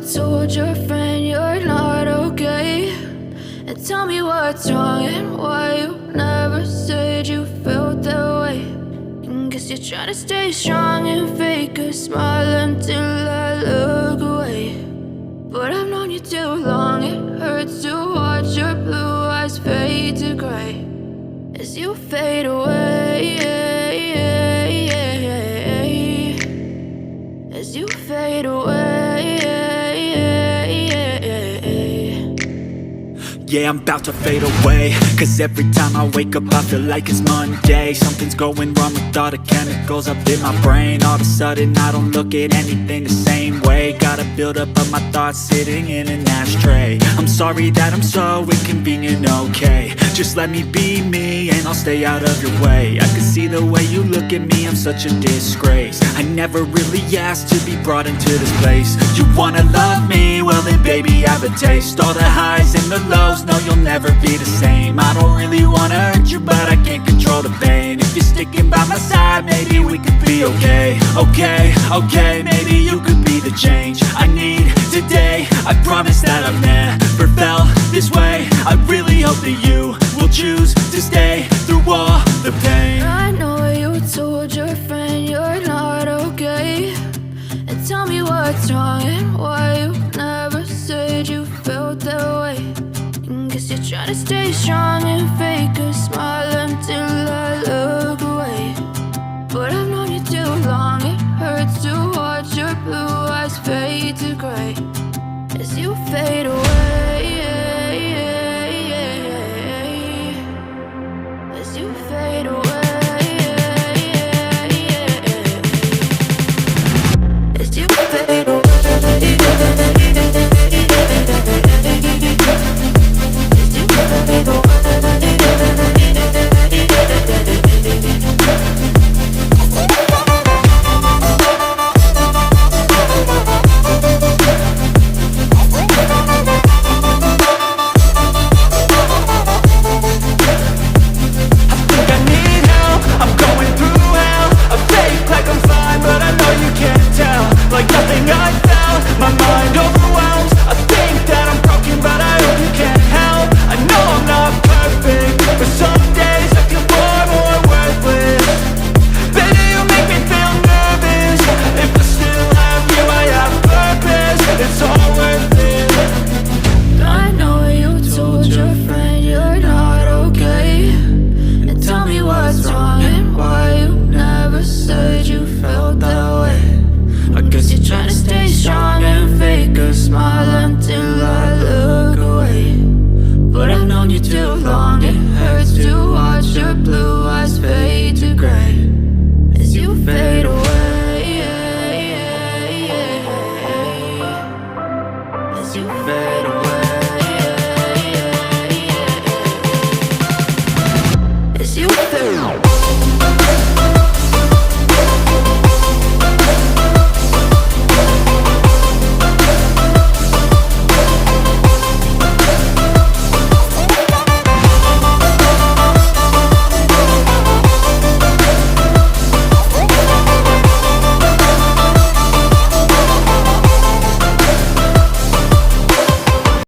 you told your friend you're not okay. And tell me what's wrong and why you never said you felt that way. And guess you're trying to stay strong and fake a smile until I look away. But I've known you too long, it hurts to watch your blue eyes fade to gray as you fade away, as you fade away. Yeah, I'm about to fade away, cause every time I wake up I feel like it's Monday. Something's going wrong with all the chemicals up in my brain. All of a sudden I don't look at anything the same way. Got a buildup of my thoughts sitting in an ashtray. I'm sorry that I'm so inconvenient, okay. Just let me be me and I'll stay out of your way. I can see the way you look at me, I'm such a disgrace. I never really asked to be brought into this place. You wanna love me? Well then baby I have a taste. All the highs and the lows, no, you'll never be the same. I don't really wanna hurt you, but I can't control the pain. If you're sticking by my side, maybe we could be okay. Okay, maybe you could be the change I need today. I promise that I've never felt this way. I really hope that you will choose to stay through all the pain. I know you told your friend you're not okay. And tell me what's wrong and why you never said you felt that way. Guess you're trying to stay strong and fake a smile until I look away. But I've known you too long, it hurts to watch your blue eyes fade to gray as you fade away, as you fade away, as you fade away. As you fade away.